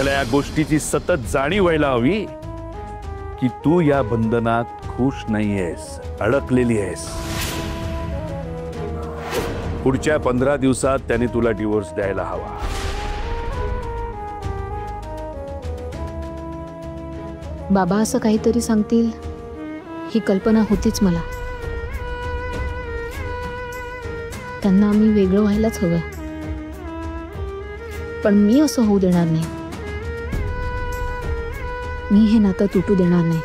त्याला या गोष्टीची सतत जाणीव व्हायला हवी की तू या बंधनात खुश नाहीयेस, अडकलेली आहेस. पुढच्या 15 दिवसात त्याने तुला डिवोर्स द्यायला हवा. बाबा असं काहीतरी सांगतील ही कल्पना होतीच मला. त्यांना आम्ही वेगळं व्हायलाच हवं, पण मी असं होऊ देणार नाही. मी हे नातं तुटू देणार नाही.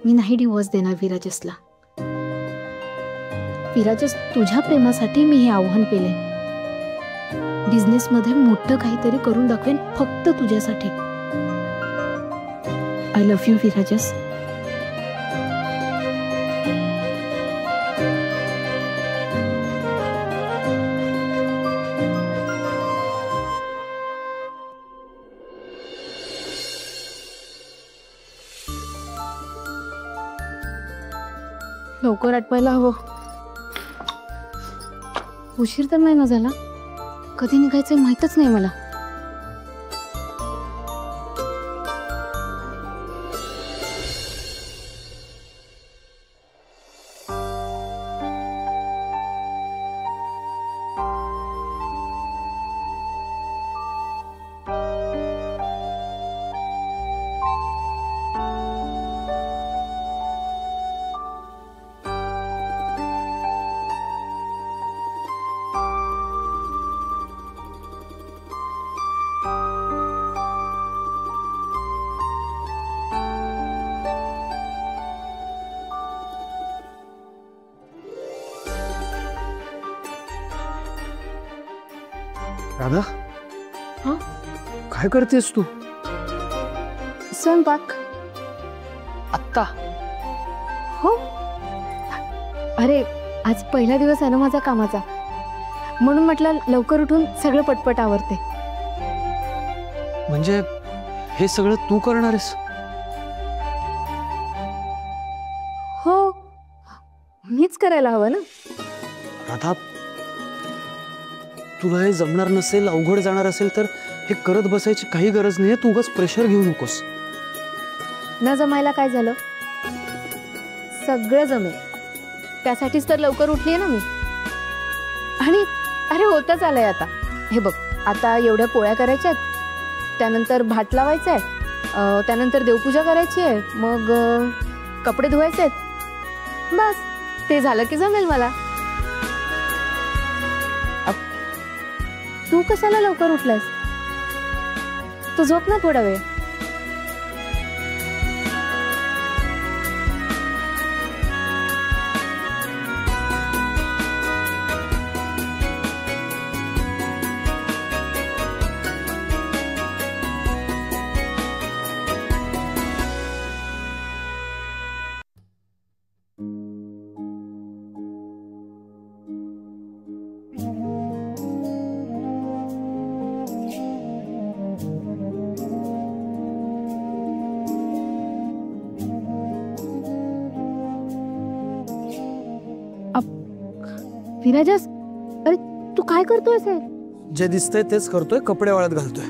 मी नाही डिवोर्स देणार विराजसला. विराजस, तुझ्या प्रेमासाठी मी हे आव्हान केले. बिझनेसमध्ये मोठं काहीतरी करून दाखवेन फक्त तुझ्यासाठी. I love you Virajas. लवकर आटवायला हवं. उशीर तर नाही ना झाला? कधी निघायचं माहीतच नाही मला. राधा, काय करतेस तू? स्वयंपाक. आत्ता? हो. अरे आज पहिला दिवस आहे ना माझा कामाचा, म्हणून म्हटलं लवकर उठून सगळं पटपट आवरते. म्हणजे हे सगळं तू करणार आहेस? हो, मीच करायला हवं ना. राधा, तुला हे जमणार नसेल, अवघड जाणार असेल तर हे करत बसायची काही गरज नाहीये. तू उगाच प्रेशर घेऊ नकोस. न जमायला काय झालं? सगळं जमेल. त्यासाठीच तर लवकर उठली आहे ना मी. आणि अरे होतच आलंय आता. हे बघ, आता एवढ्या पोळ्या करायच्या आहेत, त्यानंतर भात लावायचा आहे, त्यानंतर देवपूजा करायची आहे, मग कपडे धुवायचे आहेत. बस ते झालं की जमेल मला. तू कशाला लवकर उठलास? तू झोप ना थोडा वेळ. विराजस, अरे तू काय करतोय? जे दिसतंय तेच करतोय. कपडे वाळत घालतोय.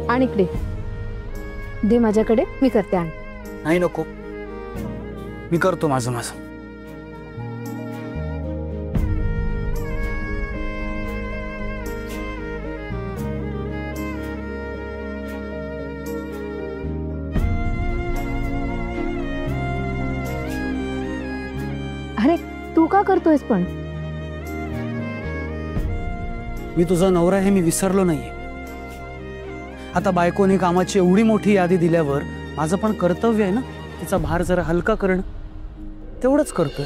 आणि इकडे दे माझ्याकडे, मी करते. आण. नाही नको, मी करतो माझं माझं. अरे तू का करतोयस पण? मी तुझा नवरा हे मी विसरलो नाहीये. आता बायकोने कामाची एवढी मोठी यादी दिल्यावर माझं पण कर्तव्य आहे ना तिचा भार जरा हलका करणं. तेवढंच करतोय.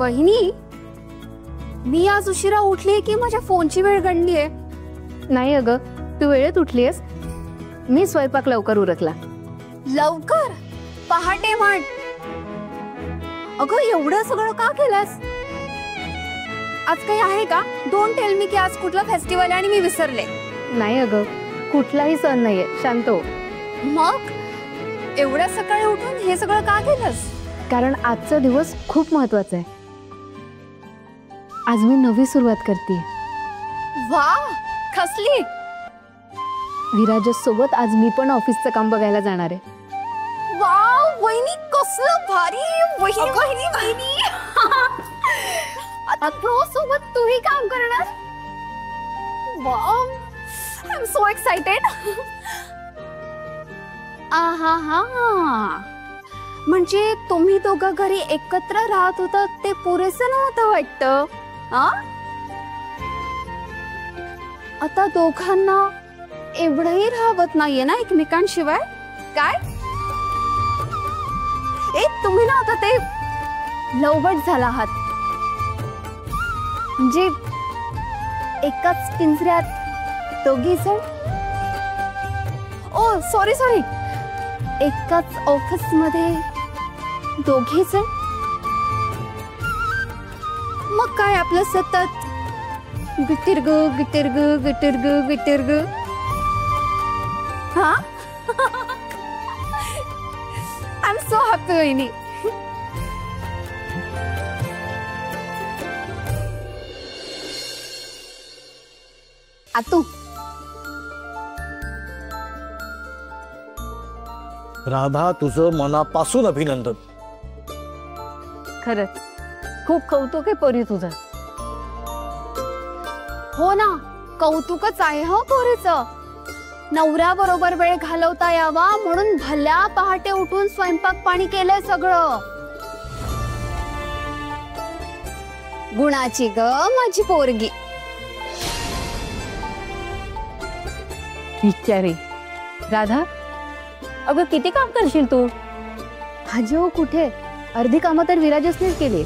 वहिनी, मी आज उशिरा उठलीये की माझ्या फोनची वेळ गणलीये? नाही अगं, तू वेळेत उठलीयस. मी स्वयंपाक लवकर उरकला. लवकर? पहाटे म्हण. अगं एवढं सगळं का केलंस? आज काही आहे का? डोंट टेल मी की आज कुठला फेस्टिवल आहे आणि मी विसरले. नाही अगं, कुठलाही सण नाहीये, शांत हो. मग एवढ्या सकाळी उठून हे सगळं का केलंस? कारण आजचा दिवस खूप महत्वाचा आहे. आज मी नवी सुरुवात करते. वा, कसली? विराजस सोबत आज मी पण ऑफिसचं काम बघायला जाणार आहे. वाव वहिनी, कसलं भारी. वहिनी वहिनी वहिनी आता प्रो सोबत तूही काम करणार? Wow, I am so excited. आहा हा, म्हणजे तुम्ही दोघं घरी एकत्र राहत होता ते पुरेसं नव्हतं वाटतं. आता दोघांना एवढंही राहत नाहीये ना एकमेकांशिवाय? काय तुम्ही ना आता ते लवबट झाला आहात. म्हणजे एकाच पिंजऱ्यात दोघी जण. ओ सॉरी सॉरी, एकाच ऑफिस मध्ये दोघी जण. मग काय आपलं सतत गिटिरग गिटिरग गिटिरग गिटिरग. हा, आय एम सो हॅपी वहिनी. आतू, राधा, तुझं मनापासून अभिनंदन. खरंच खूप कौतुक आहे पोरी तुझं. हो ना, कौतुकच आहे हो पोरीचं. नवऱ्या बरोबर वेळ घालवता यावा म्हणून भल्या पहाटे उठून स्वयंपाक पाणी केलंय सगळं. गुणाची ग माझी पोरगी. विचारे राधा, अगं किती काम करशील तू? आजी हो कुठे, अर्धी कामं तर विराजसनेच केली.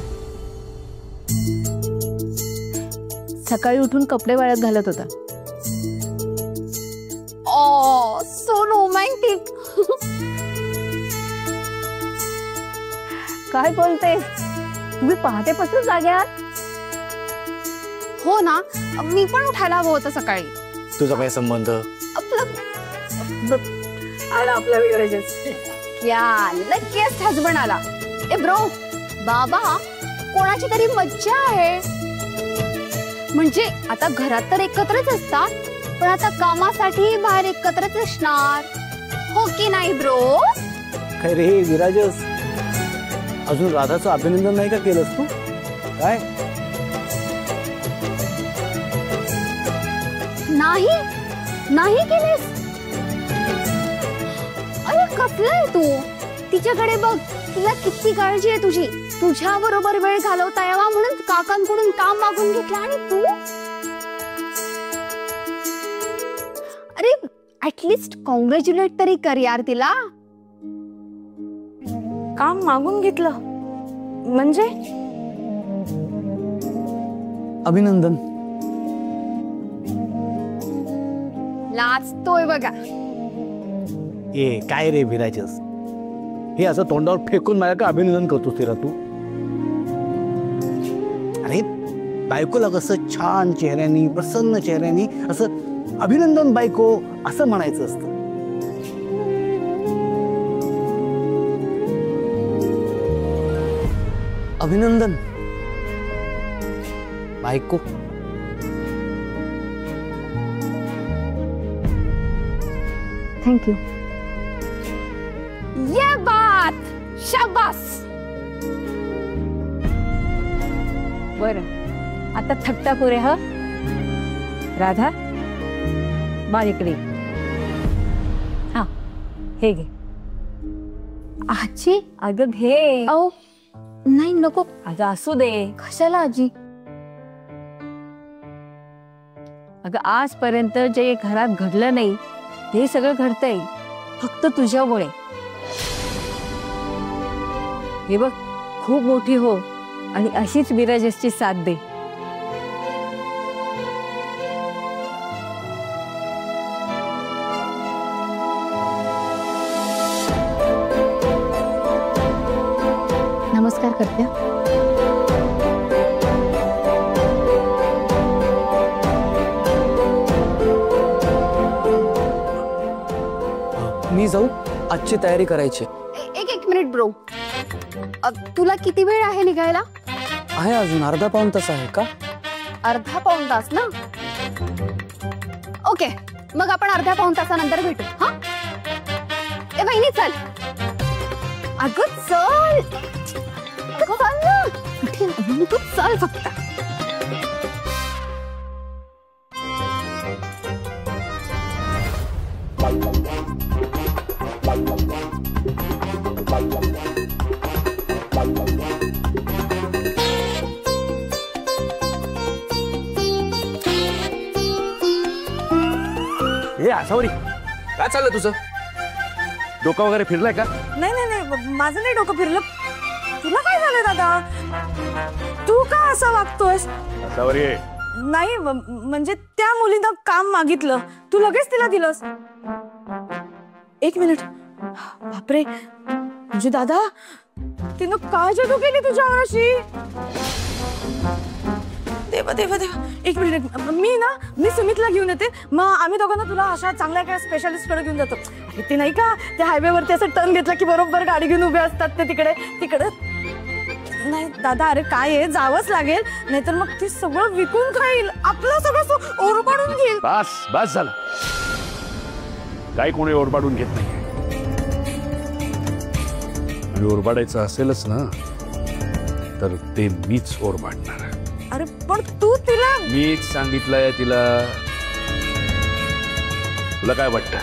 सकाळी उठून कपडे वाळत घालत होता. ओ सो रोमॅन्टिक. काय बोलतेस? तुम्ही पहाटेपासून जागे आहात? हो ना, मी पण उठायला हवं होतं सकाळी. तुझा काय संबंध? आला आपला विराजस. क्या लगेच हसबंड आला. ए ब्रो, बाबा कोणाची तरी मज्जा आहे. म्हणजे आता घरात तर एकत्रच असतात, पण आता कामासाठी बाहेर एकत्रच असणार, हो की नाही ब्रो? काय रे विराजस, अजून राधाचं अभिनंदन नाही का केलंस तू? काय नाही नाही केलेस? अरे कसलंय तू? तिच्याकडे बघ, तिला किती काळजी आहे तुझी. तुझ्या बरोबर वेळ घालवता यावा म्हणून काकांकडून काम मागून घेतलं आणि तू. अरे ऍटलिस्ट कॉंग्रॅच्युलेट तरी कर यार तिला. काम मागून घेतलं म्हणजे? अभिनंदन. लाजतोय बघा. ए काय रे विराजस, हे असं तोंडावर फेकून मला का अभिनंदन करतोस तेरा तू? अरे बायकोला कसं छान चेहऱ्यानी, प्रसन्न चेहऱ्यानी असं अभिनंदन बायको असं म्हणायचं असतं. अभिनंदन बायको. थँक्यू. ये बात, शाबास. बरं, आता थकता पुरे. हा राधा, माझ्याकडे. हा हे घे. आजी अगं घे. अहो नाही नको. अगं असू दे. कशाला आजी? अगं आजपर्यंत जे घरात घडलं नाही ते सगळं घडतंय फक्त तुझ्यामुळे. हे बघ, खूप मोठी हो आणि अशीच विराजसची साथ दे. नमस्कार करते. मी जाऊ, आजची तयारी करायची एक मिनिट ब्रो. तुला किती वेळ आहे निघायला? आहे, अजून अर्धा पाऊण तास आहे का? अर्धा पाऊण तास ना? ओके, मग आपण अर्ध्या पाऊण तासानंतर भेटू. हा ए बहिणी चल. अगं चल, अगं चल ना. तू चल फक्त. हे आसावरी, काय चाललं तुझं? डोकं वगैरे फिरलाय का? नाही नाही नाही, माझं नाही डोकं फिरलं. तुला काय झालं दादा? तू का असं वागतोयस? आसावरी, नाही म्हणजे त्या मुलीनं काम मागितलं, तू लगेच तिला दिलंस. एक मिनिट, बापरे, म्हणजे दादा तिनं काय जादू केली तुझ्यावर अशी? देवा देवा देवा, एक मिनिट. मी सुमितला घेऊन येते, मग आम्ही दोघांना तुला अशा चांगल्या काय स्पेशालिस्ट कडे घेऊन जातो. अरे ते नाही का, त्या हायवेवरती असं टर्न घेतला की बरोबर गाडी घेऊन उभे असतात ते तिकडे तिकडे. नाही दादा, अरे काय आहे, जावंच लागेल, नाहीतर मग ती सगळं विकून खाईल, आपलं सगळं ओरबाडून घेईल. बस बस झालं. काय कोणी ओरबाडून घेत नाही. आणि ओरबाडायचं असेलच ना, तर ते मीच ओरबाडणार. अरे पण तू तिला. मीच सांगितलंय तिला. तुला काय वाटतं,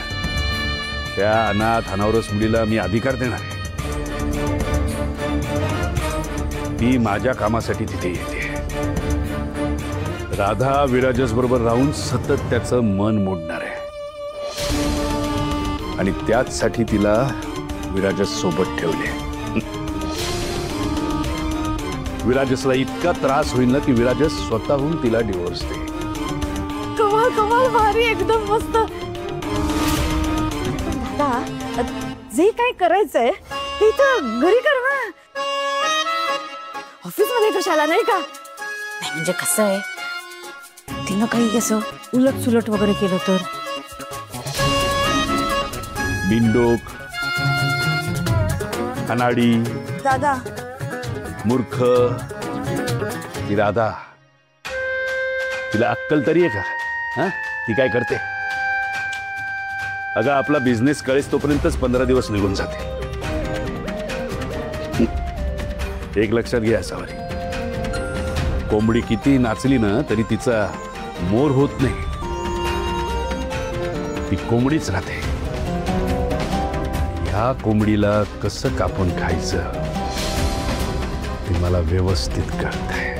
त्या अनाथ अनावरस मुलीला मी अधिकार देणार आहे? ती माझ्या कामासाठी तिथे येते. राधा विराजस बरोबर राहून सतत त्याचं मन मोडणार आहे, आणि त्याचसाठी तिला विराजस सोबत ठेवले. विराजसला इतका त्रास होईल ना की विराजस स्वतःहून तिला डिवोर्स दे. कमाल कमाल, भारी, एकदम मस्त. दादा, जे काय करायचंय ते इथं घरी कर ना, ऑफिस मध्ये कशाला, नाही का? नाही म्हणजे कसं आहे, तिनं काही असं उलट सुलट वगैरे केलं तर? बिनडोक, अनाडी, दादा मूर्ख, ती राधा, तिला अक्कल तरी आहे का? हा, ती काय करते? अगं आपला बिझनेस कळेस तोपर्यंतच 15 दिवस निघून जाते. एक लक्षात घ्या असावरी, कोंबडी किती नाचली ना तरी तिचा मोर होत नाही. ती कोंबडीच राहते. ह्या कोंबडीला कसं कापून खायचं ते मला व्यवस्थित कळतंय.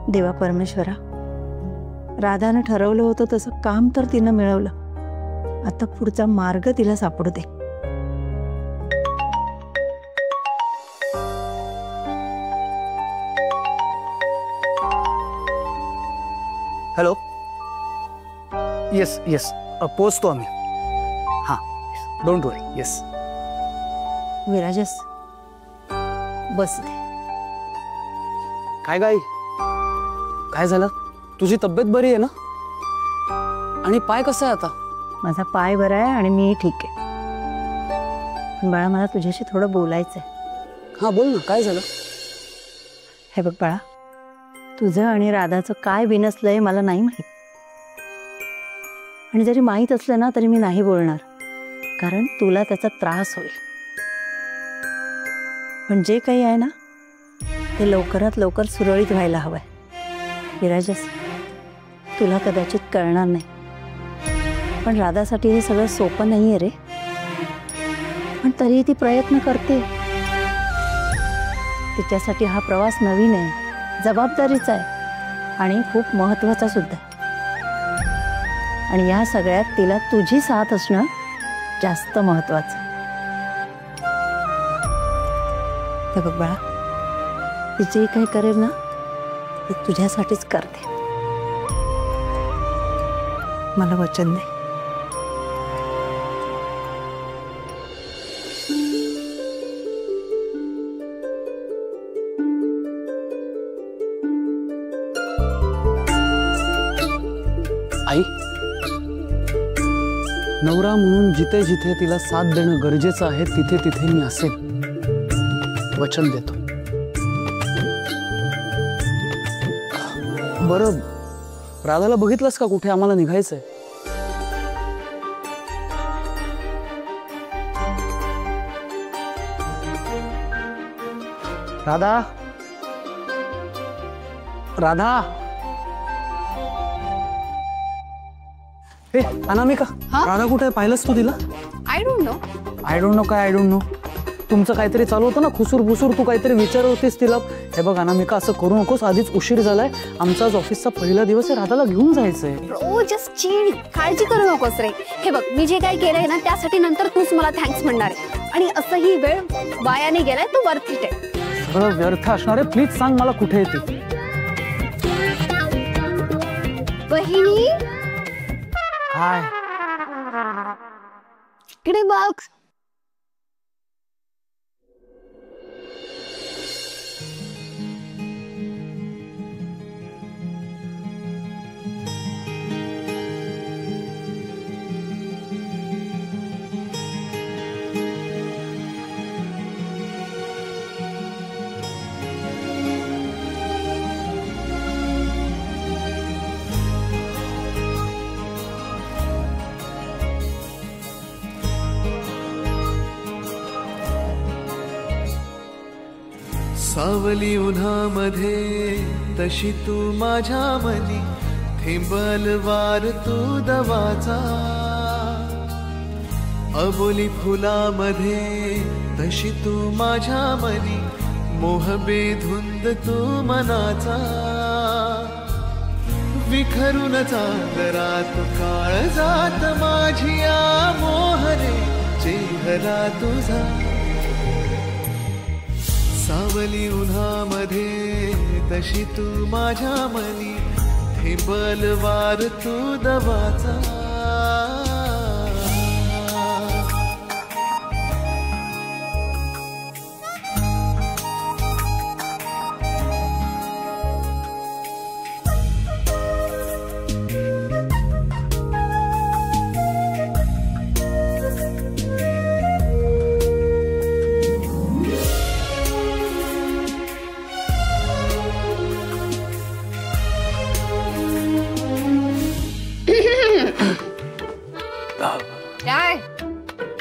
देवा परमेश्वरा, राधानं ठरवलं होतं तसं काम तर तिनं मिळवलं, आता पुढचा मार्ग तिला सापडू दे. हॅलो, येस येस, पोचतो आम्ही. हां, डोंट वरी. येस. विराजस, बस दे. काय गाई, काय झालं? तुझी तब्येत बरी आहे ना? आणि पाय कसा आहे आता? माझा पाय बरा आहे आणि मी ठीक आहे. पण बाळा, मला तुझ्याशी थोडं बोलायचंय. हां बोल ना, काय झालं? हे बघ बाळा, तुझं आणि राधाचं काय बिनसलंय मला नाही माहीत, आणि जरी माहीत असलं ना तरी मी नाही बोलणार, कारण तुला त्याचा त्रास होईल. पण जे काही आहे ना ते लवकरात लवकर सुरळीत व्हायला हवंय. विराजस, तुला कदाचित कळणार नाही, पण राधासाठी हे सगळं सोपं नाही आहे रे. पण तरी ती प्रयत्न करते. तिच्यासाठी हा प्रवास नवीन आहे, जबाबदारीचा आहे आणि खूप महत्वाचा सुद्धा. आणि या सगळ्यात तिला तुझी साथ असणं जास्त महत्वाचं. हे बघ बाळा, ती जे काही करेल ना ते तुझ्यासाठीच करते. मला वचन दे. आई, नवरा म्हणून जिथे जिथे तिला साथ देणं गरजेचं आहे तिथे तिथे मी असेन. वचन देतो. बरं, राधाला बघितलंस का कुठे? आम्हाला निघायचंय. राधा, राधा. ए अनामिका, राधा कुठे आहे? पाहिलंस तू तिला? I don't know. I don't know काय आय डोंट नो? तुमचं काहीतरी चालू होतं ना, खुसूर बुसूर. तू काहीतरी विचारत होतीस तिला. हे बघ अनामिका, असं करू नकोस. आधीच उशीर झालाय. आमचा आज ऑफिसचा पहिला दिवस आहे. राधाला घेऊन जायचंय. ओ जस्ट चिल. काळजी करू नकोस रे. हे बघ, मी जे काही केलंय ना त्यासाठी नंतर तूच मला थँक्स म्हणणार आहे. आणि असं ही वेळ वायाने गेलाय, तू वर्थ इट आहे. सगळं व्यर्थ असणार आहे. प्लीज सांग मला कुठे येते. बहिणी, हाय. इकडे बघ. सावली उन्हामध्ये तशी तू माझ्या मनी, थेंबल वार तू दवाचा. अबोली फुलामध्ये तशी तू माझ्या मनी, मोह बेधुंद तू मनाचा. विखरून चांदरात काळजात माझिया मोहरे चेहरा तुझा. सावली उन्हामध्ये तशी तू माझ्या मनी, थेंबल वार तू दवाचा.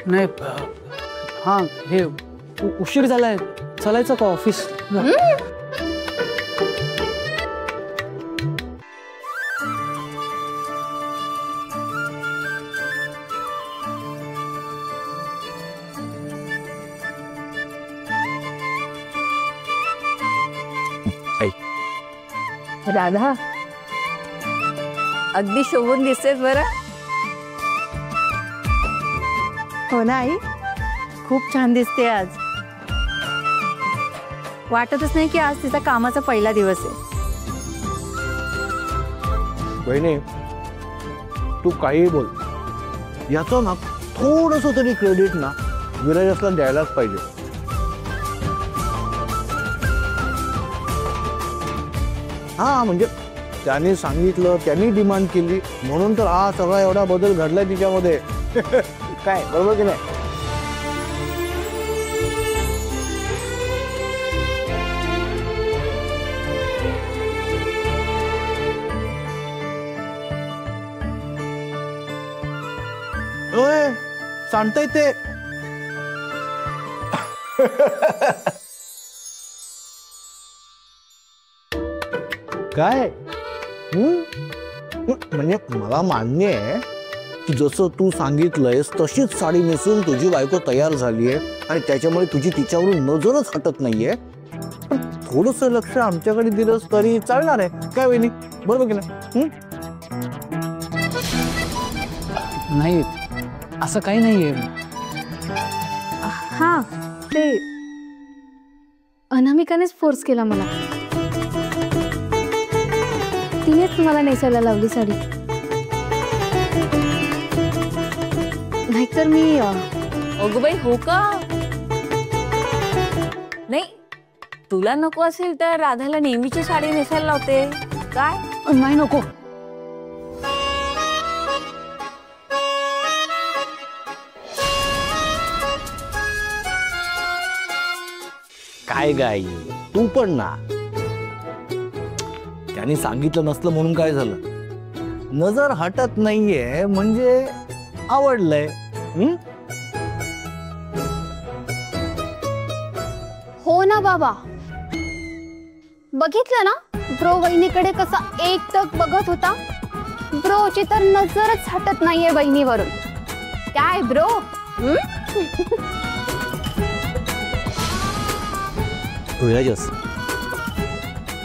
नाही, हां, हे उशीर झालाय. चालायचं का ऑफिस? राधा, अगदी शोभून दिसतेस बरं. हो ना आई, खूप छान दिसते आज. वाटतच नाही की आज तिचा कामाचा पहिला दिवस आहे. बहिणी, तू काही बोल, याचं ना थोडंसं तरी क्रेडिट ना विराजसला द्यायलाच पाहिजे. हा म्हणजे त्याने सांगितलं, त्यांनी डिमांड केली म्हणून तर हा सगळा एवढा बदल घडलाय तिच्यामध्ये. काय बरोबर की नाही? ओय, सांगताय ते. काय म्हणजे मला मान्य आहे जसं तू सांगितलंयस तशीच साडी नेसून तुझी बायको तयार झालीये आणि त्याच्यामुळे तुझी तिच्यावरून नजरच हटत नाहीये. पण थोडस लक्ष आमच्याकडे दिलंस तरी चालणार आहे काय वहिनी, बरोबर की नाही? नाही असं काही नाहीये. हा ते अनामिकानेच फोर्स केला मला. तिनेच मला नेसायला लावली साडी. नाहीतर मी अगं बाई हो का? नाही तुला नको असेल तर राधाला नेहमीची साडी नेसायला लावते काय? नाही नको. काय गाई तू पण ना. त्यांनी सांगितलं नसलं म्हणून काय झालं? नजर हटत नाहीये म्हणजे आवडलंय. हो ना बाबा, बघितलं ना ब्रो वहिनीकडे कसा एकटक बघत होता. ब्रोची तर नजरच हटत नाहीये बहिणीवरून. काय ब्रो? धीरजस,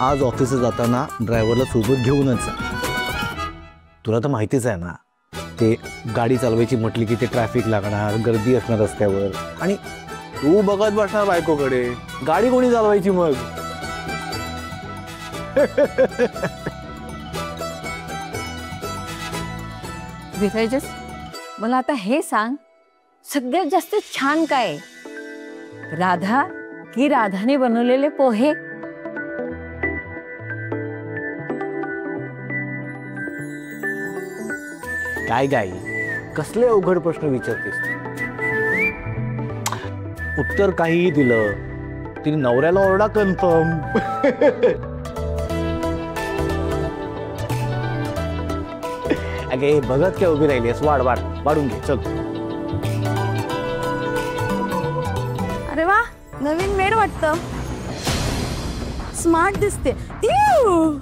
आज ऑफिसला जाताना ड्रायव्हरला सोबत घेऊनच जा. तुला तर माहितीच आहे ना, ते गाडी चालवायची म्हटली की ते ट्रॅफिक लागणार, गर्दी असणार रस्त्यावर आणि तू बघत बसणार बायकोकडे. गाडी कोणी चालवायची मग? धीरजस, मला आता हे सांग, सगळ्यात जास्त छान काय? राधा की राधाने बनवलेले पोहे? काय गाई कसले अवघड प्रश्न विचारतेस? उत्तर काहीही दिलं तरी नवऱ्याला ओरडा कन्फर्म. अगे बघत काय उभी राहिलीस? वाढून घे चल. अरे वा, नवीन मेड वाटतं. स्मार्ट दिसते. इव!